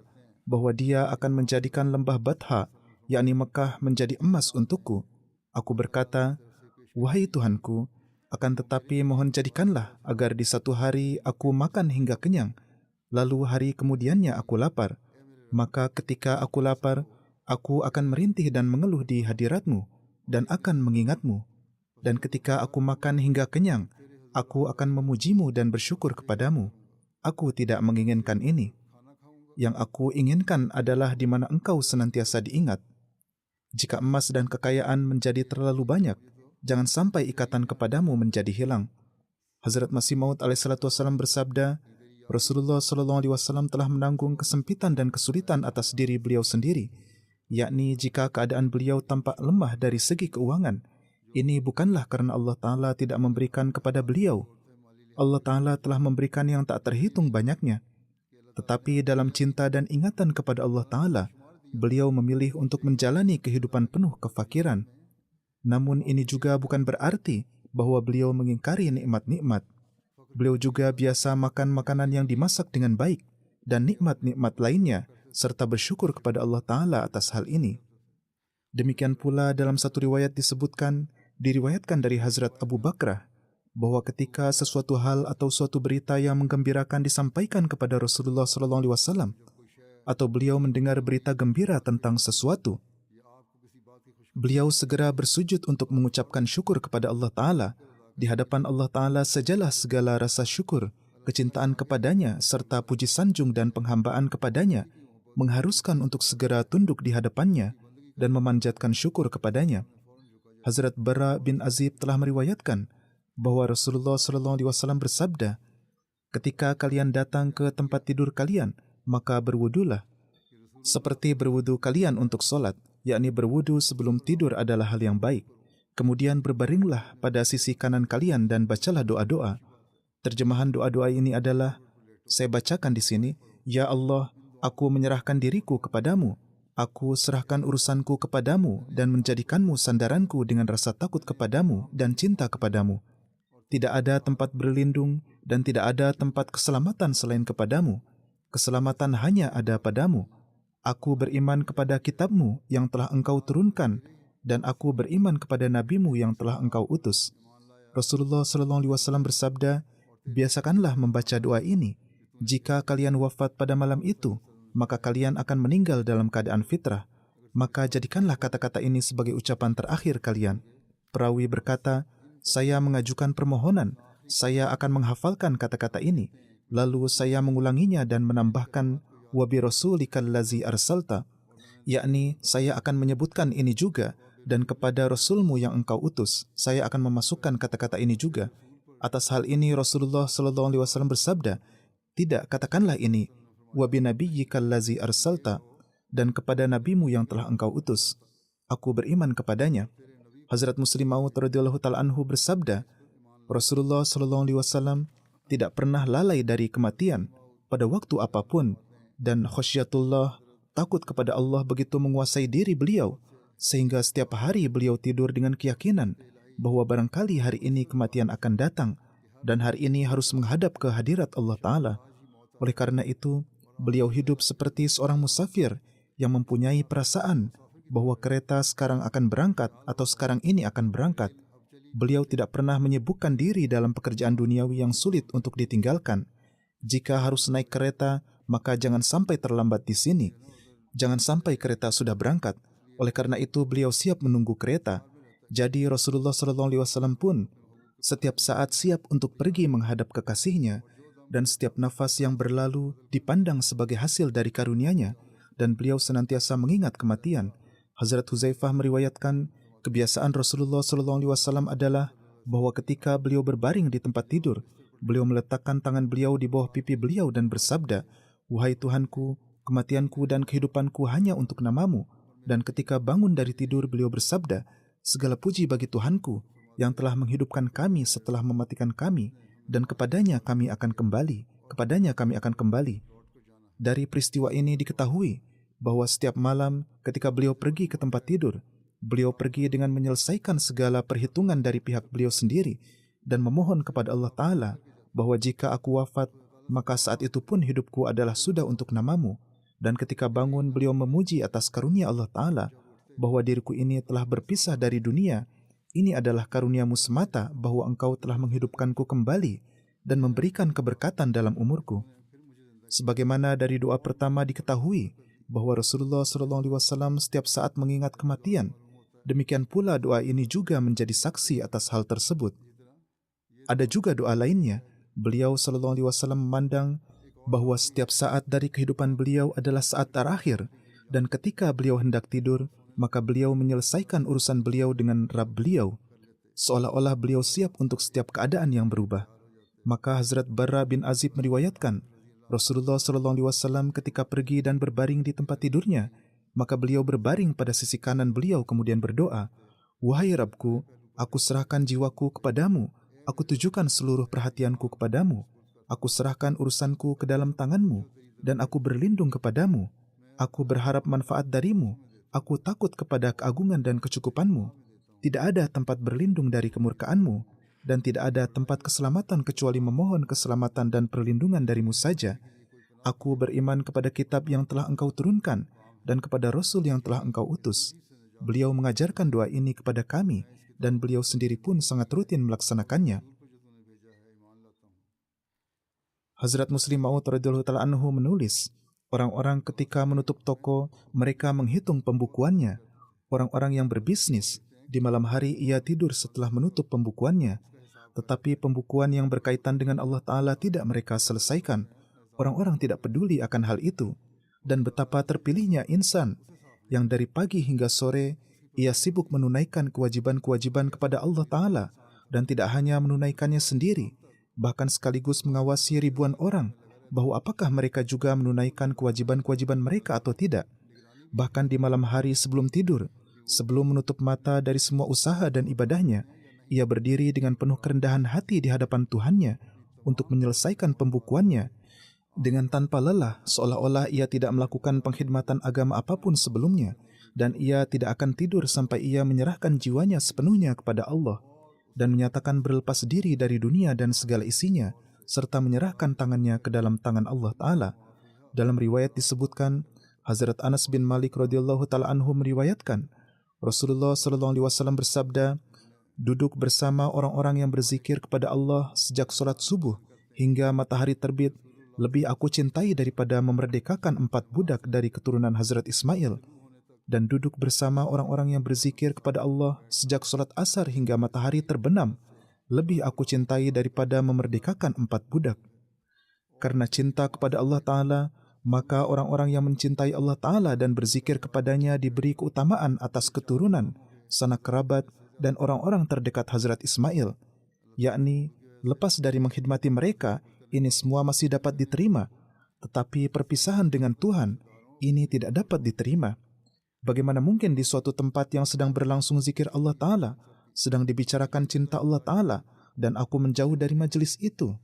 bahwa dia akan menjadikan lembah Batha, yakni Mekah, menjadi emas untukku. Aku berkata, wahai Tuhanku, akan tetapi mohon jadikanlah agar di satu hari aku makan hingga kenyang, lalu hari kemudiannya aku lapar. Maka ketika aku lapar, aku akan merintih dan mengeluh di hadiratmu dan akan mengingatmu. Dan ketika aku makan hingga kenyang, Aku akan memujimu dan bersyukur kepadamu. Aku tidak menginginkan ini. Yang aku inginkan adalah di mana engkau senantiasa diingat. Jika emas dan kekayaan menjadi terlalu banyak, jangan sampai ikatan kepadamu menjadi hilang. Hazrat Masih Maud alaihissalam bersabda, Rasulullah SAW telah menanggung kesempitan dan kesulitan atas diri beliau sendiri, yakni jika keadaan beliau tampak lemah dari segi keuangan, ini bukanlah karena Allah Ta'ala tidak memberikan kepada beliau. Allah Ta'ala telah memberikan yang tak terhitung banyaknya. Tetapi dalam cinta dan ingatan kepada Allah Ta'ala, beliau memilih untuk menjalani kehidupan penuh kefakiran. Namun ini juga bukan berarti bahwa beliau mengingkari nikmat-nikmat. Beliau juga biasa makan makanan yang dimasak dengan baik dan nikmat-nikmat lainnya, serta bersyukur kepada Allah Ta'ala atas hal ini. Demikian pula dalam satu riwayat diriwayatkan dari Hazrat Abu Bakrah, bahwa ketika sesuatu hal atau suatu berita yang menggembirakan disampaikan kepada Rasulullah SAW, atau beliau mendengar berita gembira tentang sesuatu, beliau segera bersujud untuk mengucapkan syukur kepada Allah Ta'ala. Di hadapan Allah Ta'ala sajalah segala rasa syukur, kecintaan kepadanya, serta puji sanjung dan penghambaan kepadanya, mengharuskan untuk segera tunduk di hadapannya dan memanjatkan syukur kepadanya. Hazrat Bara bin Azib telah meriwayatkan bahwa Rasulullah SAW bersabda, ketika kalian datang ke tempat tidur kalian, maka berwudulah. Seperti berwudu kalian untuk solat, yakni berwudu sebelum tidur adalah hal yang baik. Kemudian berbaringlah pada sisi kanan kalian dan bacalah doa-doa. Terjemahan doa-doa ini adalah, saya bacakan di sini, Ya Allah, aku menyerahkan diriku kepadamu. Aku serahkan urusanku kepadamu dan menjadikanmu sandaranku dengan rasa takut kepadamu dan cinta kepadamu. Tidak ada tempat berlindung dan tidak ada tempat keselamatan selain kepadamu. Keselamatan hanya ada padamu. Aku beriman kepada kitabmu yang telah engkau turunkan dan aku beriman kepada nabimu yang telah engkau utus. Rasulullah SAW bersabda, biasakanlah membaca doa ini. Jika kalian wafat pada malam itu, maka kalian akan meninggal dalam keadaan fitrah. Maka jadikanlah kata-kata ini sebagai ucapan terakhir kalian. Perawi berkata, saya mengajukan permohonan, saya akan menghafalkan kata-kata ini. Lalu saya mengulanginya dan menambahkan, wa bi rasulikal lazi arsalta, yakni saya akan menyebutkan ini juga, dan kepada Rasulmu yang engkau utus, saya akan memasukkan kata-kata ini juga. Atas hal ini Rasulullah SAW bersabda, tidak, katakanlah ini, wa bi nabiyyikal lazi arsalta, dan kepada nabimu yang telah engkau utus, aku beriman kepadanya. Hazrat Muslim Maud radhiyallahu ta'ala anhu bersabda, Rasulullah SAW tidak pernah lalai dari kematian pada waktu apapun, dan khasyatullah, takut kepada Allah begitu menguasai diri beliau, sehingga setiap hari beliau tidur dengan keyakinan bahwa barangkali hari ini kematian akan datang, dan hari ini harus menghadap ke hadirat Allah Ta'ala. Oleh karena itu, beliau hidup seperti seorang musafir yang mempunyai perasaan bahwa kereta sekarang akan berangkat atau sekarang ini akan berangkat. Beliau tidak pernah menyibukkan diri dalam pekerjaan duniawi yang sulit untuk ditinggalkan. Jika harus naik kereta, maka jangan sampai terlambat di sini. Jangan sampai kereta sudah berangkat. Oleh karena itu, beliau siap menunggu kereta. Jadi Rasulullah SAW pun setiap saat siap untuk pergi menghadap kekasihnya, dan setiap nafas yang berlalu dipandang sebagai hasil dari karunia-Nya, dan beliau senantiasa mengingat kematian. Hazrat Huzaifah meriwayatkan, kebiasaan Rasulullah SAW adalah bahwa ketika beliau berbaring di tempat tidur, beliau meletakkan tangan beliau di bawah pipi beliau dan bersabda, wahai Tuhanku, kematianku dan kehidupanku hanya untuk namamu. Dan ketika bangun dari tidur, beliau bersabda, segala puji bagi Tuhanku yang telah menghidupkan kami setelah mematikan kami, dan kepadanya kami akan kembali, kepadanya kami akan kembali. Dari peristiwa ini diketahui bahwa setiap malam ketika beliau pergi ke tempat tidur, beliau pergi dengan menyelesaikan segala perhitungan dari pihak beliau sendiri dan memohon kepada Allah Ta'ala bahwa jika aku wafat, maka saat itu pun hidupku adalah sudah untuk namamu. Dan ketika bangun, beliau memuji atas karunia Allah Ta'ala bahwa diriku ini telah berpisah dari dunia. Ini adalah karuniamu semata bahwa engkau telah menghidupkanku kembali dan memberikan keberkatan dalam umurku. Sebagaimana dari doa pertama diketahui bahwa Rasulullah SAW setiap saat mengingat kematian, demikian pula doa ini juga menjadi saksi atas hal tersebut. Ada juga doa lainnya. Beliau sallallahu alaihi wasallam memandang bahwa setiap saat dari kehidupan beliau adalah saat terakhir, dan ketika beliau hendak tidur, maka beliau menyelesaikan urusan beliau dengan Rabb beliau, seolah-olah beliau siap untuk setiap keadaan yang berubah. Maka Hazrat Barra bin Azib meriwayatkan, Rasulullah sallallahu alaihi wasallam ketika pergi dan berbaring di tempat tidurnya, maka beliau berbaring pada sisi kanan beliau kemudian berdoa, "Wahai Rabbku, aku serahkan jiwaku kepadamu, aku tujukan seluruh perhatianku kepadamu, aku serahkan urusanku ke dalam tanganmu, dan aku berlindung kepadamu. Aku berharap manfaat darimu, aku takut kepada keagungan dan kecukupanmu. Tidak ada tempat berlindung dari kemurkaanmu, dan tidak ada tempat keselamatan kecuali memohon keselamatan dan perlindungan darimu saja. Aku beriman kepada kitab yang telah engkau turunkan, dan kepada Rasul yang telah engkau utus." Beliau mengajarkan doa ini kepada kami, dan beliau sendiri pun sangat rutin melaksanakannya. Hazrat Muslim Maud radhiyallahu ta'ala anhu menulis, orang-orang ketika menutup toko, mereka menghitung pembukuannya. Orang-orang yang berbisnis, di malam hari ia tidur setelah menutup pembukuannya. Tetapi pembukuan yang berkaitan dengan Allah Ta'ala tidak mereka selesaikan. Orang-orang tidak peduli akan hal itu. Dan betapa terpilihnya insan yang dari pagi hingga sore ia sibuk menunaikan kewajiban-kewajiban kepada Allah Ta'ala, dan tidak hanya menunaikannya sendiri, bahkan sekaligus mengawasi ribuan orang bahwa apakah mereka juga menunaikan kewajiban-kewajiban mereka atau tidak. Bahkan di malam hari sebelum tidur, sebelum menutup mata dari semua usaha dan ibadahnya, ia berdiri dengan penuh kerendahan hati di hadapan Tuhannya untuk menyelesaikan pembukuannya dengan tanpa lelah, seolah-olah ia tidak melakukan pengkhidmatan agama apapun sebelumnya, dan ia tidak akan tidur sampai ia menyerahkan jiwanya sepenuhnya kepada Allah dan menyatakan berlepas diri dari dunia dan segala isinya, serta menyerahkan tangannya ke dalam tangan Allah Ta'ala. Dalam riwayat disebutkan, Hazrat Anas bin Malik radhiyallahu ta'ala anhu meriwayatkan, Rasulullah sallallahu alaihi wasallam bersabda, "Duduk bersama orang-orang yang berzikir kepada Allah sejak solat subuh hingga matahari terbit, lebih aku cintai daripada memerdekakan 4 budak dari keturunan Hazrat Ismail. Dan duduk bersama orang-orang yang berzikir kepada Allah sejak solat asar hingga matahari terbenam, lebih aku cintai daripada memerdekakan 4 budak. Karena cinta kepada Allah Ta'ala, maka orang-orang yang mencintai Allah Ta'ala dan berzikir kepadanya diberi keutamaan atas keturunan, sanak kerabat, dan orang-orang terdekat Hazrat Ismail. Yakni, lepas dari mengkhidmati mereka, ini semua masih dapat diterima. Tetapi perpisahan dengan Tuhan, ini tidak dapat diterima. Bagaimana mungkin di suatu tempat yang sedang berlangsung zikir Allah Ta'ala, sedang dibicarakan cinta Allah Ta'ala, dan aku menjauh dari majelis itu?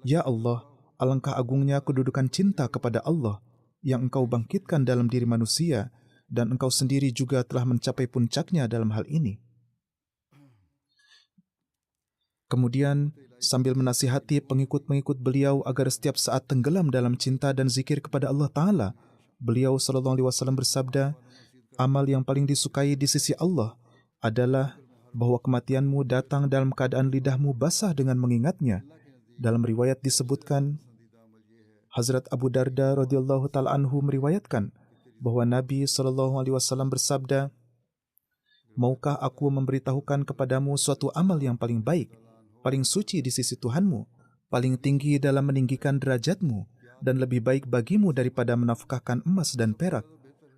Ya Allah, alangkah agungnya kedudukan cinta kepada Allah yang Engkau bangkitkan dalam diri manusia, dan Engkau sendiri juga telah mencapai puncaknya dalam hal ini." Kemudian, sambil menasihati pengikut-pengikut beliau agar setiap saat tenggelam dalam cinta dan zikir kepada Allah Ta'ala, beliau sallallahu alaihi wasallam bersabda, "Amal yang paling disukai di sisi Allah adalah bahwa kematianmu datang dalam keadaan lidahmu basah dengan mengingatnya." Dalam riwayat disebutkan, Hazrat Abu Darda radhiyallahu ta'ala anhu meriwayatkan bahwa Nabi sallallahu alaihi wasallam bersabda, "Maukah aku memberitahukan kepadamu suatu amal yang paling baik, paling suci di sisi Tuhanmu, paling tinggi dalam meninggikan derajatmu, dan lebih baik bagimu daripada menafkahkan emas dan perak,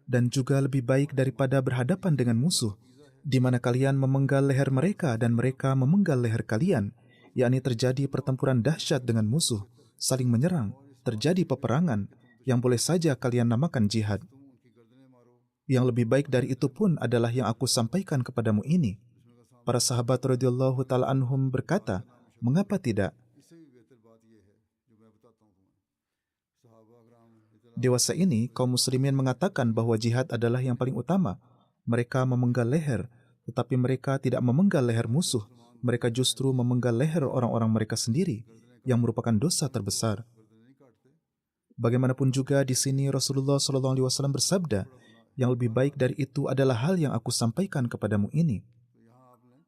dan juga lebih baik daripada berhadapan dengan musuh, di mana kalian memenggal leher mereka dan mereka memenggal leher kalian, yakni terjadi pertempuran dahsyat dengan musuh, saling menyerang, terjadi peperangan, yang boleh saja kalian namakan jihad. Yang lebih baik dari itu pun adalah yang aku sampaikan kepadamu ini." Para sahabat radhiyallahu ta'ala anhum berkata, "Mengapa tidak?" Dewasa ini, kaum muslimin mengatakan bahwa jihad adalah yang paling utama. Mereka memenggal leher, tetapi mereka tidak memenggal leher musuh. Mereka justru memenggal leher orang-orang mereka sendiri, yang merupakan dosa terbesar. Bagaimanapun juga di sini Rasulullah SAW bersabda, yang lebih baik dari itu adalah hal yang aku sampaikan kepadamu ini.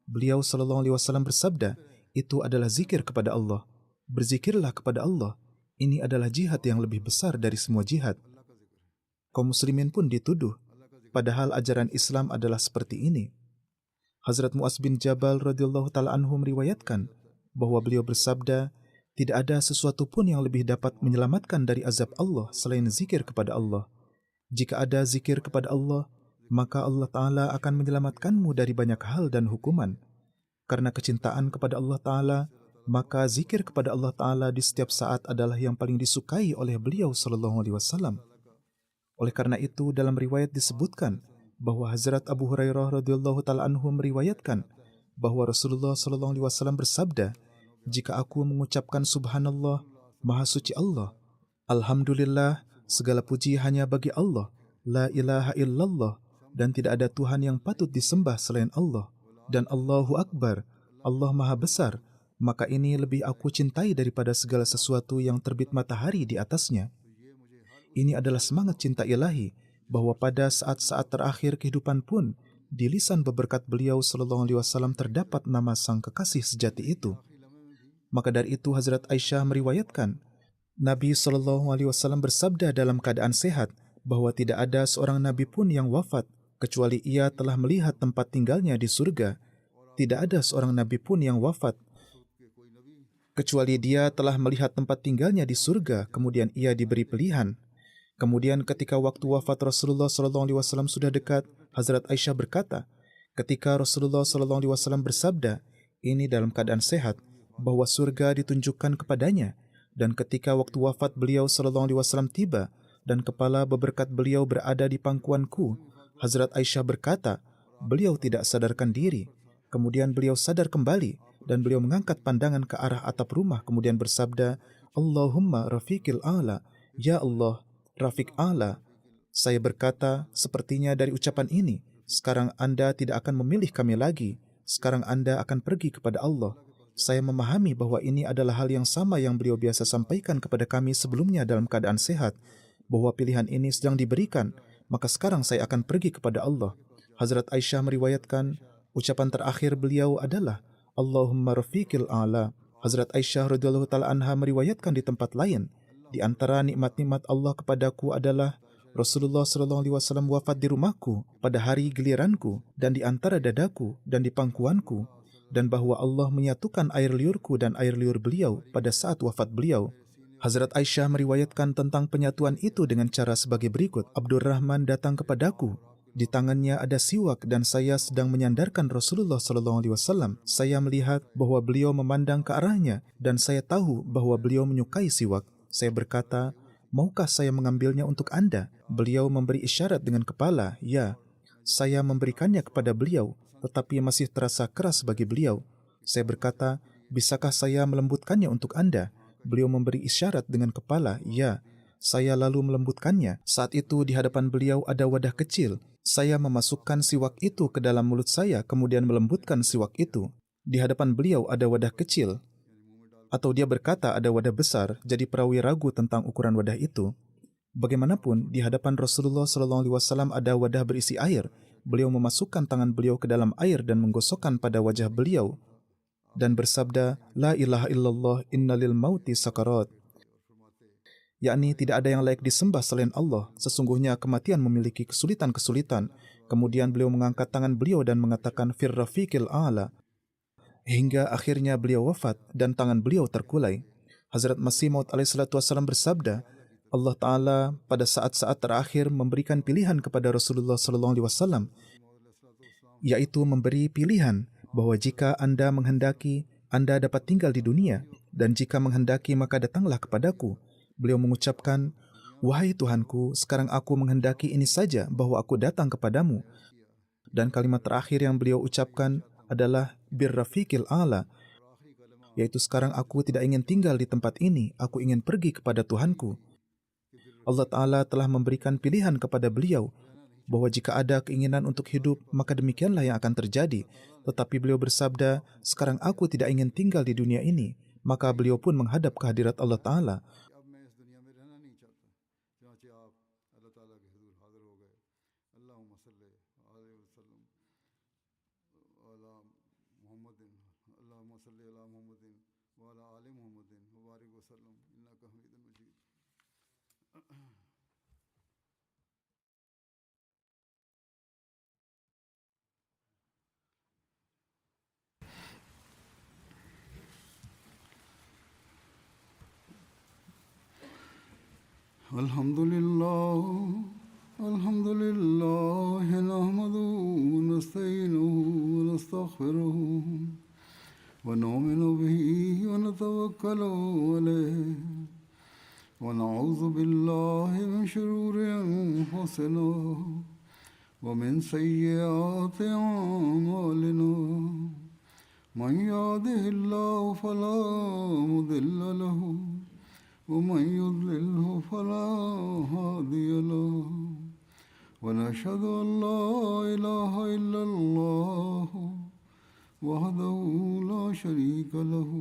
Beliau SAW bersabda, itu adalah zikir kepada Allah. Berzikirlah kepada Allah. Ini adalah jihad yang lebih besar dari semua jihad. Kaum muslimin pun dituduh, padahal ajaran Islam adalah seperti ini. Hazrat Mu'az bin Jabal radhiyallahu ta'ala anhu meriwayatkan bahwa beliau bersabda, tidak ada sesuatu pun yang lebih dapat menyelamatkan dari azab Allah selain zikir kepada Allah. Jika ada zikir kepada Allah, maka Allah Ta'ala akan menyelamatkanmu dari banyak hal dan hukuman. Karena kecintaan kepada Allah Ta'ala, maka zikir kepada Allah Ta'ala di setiap saat adalah yang paling disukai oleh beliau Sallallahu Alaihi Wasallam. Oleh karena itu, dalam riwayat disebutkan bahwa Hazrat Abu Hurairah radhiyallahu ta'ala anhu meriwayatkan bahwa Rasulullah Sallallahu Alaihi Wasallam bersabda, jika aku mengucapkan Subhanallah, Maha Suci Allah, Alhamdulillah, segala puji hanya bagi Allah, La ilaha illallah, dan tidak ada Tuhan yang patut disembah selain Allah, dan Allahu Akbar, Allah Maha Besar, maka ini lebih aku cintai daripada segala sesuatu yang terbit matahari di atasnya. Ini adalah semangat cinta ilahi, bahwa pada saat-saat terakhir kehidupan pun, di lisan beberkat beliau Sallallahu Alaihi Wasallam terdapat nama sang kekasih sejati itu. Maka dari itu Hazrat Aisyah meriwayatkan, Nabi Sallallahu Alaihi Wasallam bersabda dalam keadaan sehat, bahwa tidak ada seorang Nabi pun yang wafat, kecuali ia telah melihat tempat tinggalnya di surga. Tidak ada seorang Nabi pun yang wafat, kecuali dia telah melihat tempat tinggalnya di surga, kemudian ia diberi pilihan. Kemudian ketika waktu wafat Rasulullah SAW sudah dekat, Hazrat Aisyah berkata, ketika Rasulullah SAW bersabda, ini dalam keadaan sehat, bahwa surga ditunjukkan kepadanya, dan ketika waktu wafat beliau SAW tiba, dan kepala beberkat beliau berada di pangkuanku, Hazrat Aisyah berkata, beliau tidak sadarkan diri. Kemudian beliau sadar kembali, dan beliau mengangkat pandangan ke arah atap rumah, kemudian bersabda, Allahumma rafiqil a'la, ya Allah, Rafiq A'la. Saya berkata, sepertinya dari ucapan ini, sekarang Anda tidak akan memilih kami lagi. Sekarang Anda akan pergi kepada Allah. Saya memahami bahwa ini adalah hal yang sama yang beliau biasa sampaikan kepada kami sebelumnya dalam keadaan sehat, bahwa pilihan ini sedang diberikan, maka sekarang saya akan pergi kepada Allah. Hazrat Aisyah meriwayatkan, ucapan terakhir beliau adalah, Allahumma rafiqil a'la. Hazrat Aisyah radhiyallahu ta'ala anha meriwayatkan di tempat lain, di antara nikmat-nikmat Allah kepadaku adalah Rasulullah SAW wafat di rumahku pada hari giliranku dan di antara dadaku dan di pangkuanku, dan bahwa Allah menyatukan air liurku dan air liur beliau pada saat wafat beliau. Hazrat Aisyah meriwayatkan tentang penyatuan itu dengan cara sebagai berikut. Abdurrahman datang kepadaku. Di tangannya ada siwak dan saya sedang menyandarkan Rasulullah SAW. Saya melihat bahwa beliau memandang ke arahnya dan saya tahu bahwa beliau menyukai siwak. Saya berkata, maukah saya mengambilnya untuk Anda? Beliau memberi isyarat dengan kepala, ya. Saya memberikannya kepada beliau, tetapi masih terasa keras bagi beliau. Saya berkata, bisakah saya melembutkannya untuk Anda? Beliau memberi isyarat dengan kepala, ya. Saya lalu melembutkannya. Saat itu di hadapan beliau ada wadah kecil. Saya memasukkan siwak itu ke dalam mulut saya, kemudian melembutkan siwak itu. Di hadapan beliau ada wadah kecil. Atau dia berkata ada wadah besar, jadi perawi ragu tentang ukuran wadah itu. Bagaimanapun, di hadapan Rasulullah SAW ada wadah berisi air. Beliau memasukkan tangan beliau ke dalam air dan menggosokkan pada wajah beliau dan bersabda, La ilaha illallah innalil mauti sakarat. Yakni tidak ada yang layak disembah selain Allah. Sesungguhnya kematian memiliki kesulitan-kesulitan. Kemudian beliau mengangkat tangan beliau dan mengatakan fir rafiqil a'la. Hingga akhirnya beliau wafat dan tangan beliau terkulai. Hazrat Masih Maud alaihissalam bersabda, Allah Ta'ala pada saat-saat terakhir memberikan pilihan kepada Rasulullah SAW, yaitu memberi pilihan bahwa jika Anda menghendaki, Anda dapat tinggal di dunia, dan jika menghendaki maka datanglah kepadaku. Beliau mengucapkan, wahai Tuhanku, sekarang aku menghendaki ini saja bahwa aku datang kepadamu. Dan kalimat terakhir yang beliau ucapkan adalah birrafiqil a'la, yaitu sekarang aku tidak ingin tinggal di tempat ini, aku ingin pergi kepada Tuhanku. Allah Ta'ala telah memberikan pilihan kepada beliau bahwa jika ada keinginan untuk hidup, maka demikianlah yang akan terjadi. Tetapi beliau bersabda, sekarang aku tidak ingin tinggal di dunia ini. Maka beliau pun menghadap ke hadirat Allah Ta'ala. الحمد لله نحمده ونستعينه ونستغفره ونؤمن به ونتوكل عليه ونعوذ بالله من شرور أنفسنا ومن سيئات أعمالنا من يهده الله فلا مضل له ومن يضلله فلا هادي له ونشهد أن لا إله إلا الله وحده لا شريك له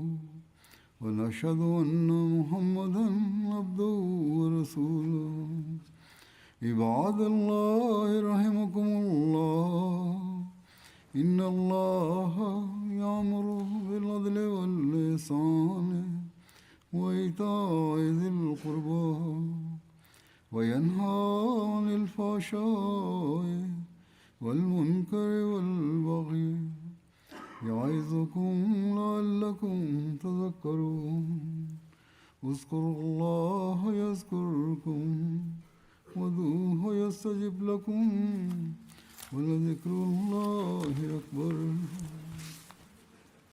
ونشهد أن محمدا عبده ورسوله عباد الله رحمكم الله إن الله يأمر بالعدل والإحسان وإيتاء ذي القربى وينهى عن الفحشاء والمنكر والبغي يعظكم لعلكم تذكرون اذكروا الله يذكركم وادعوه يستجب لكم ولذكر الله أكبر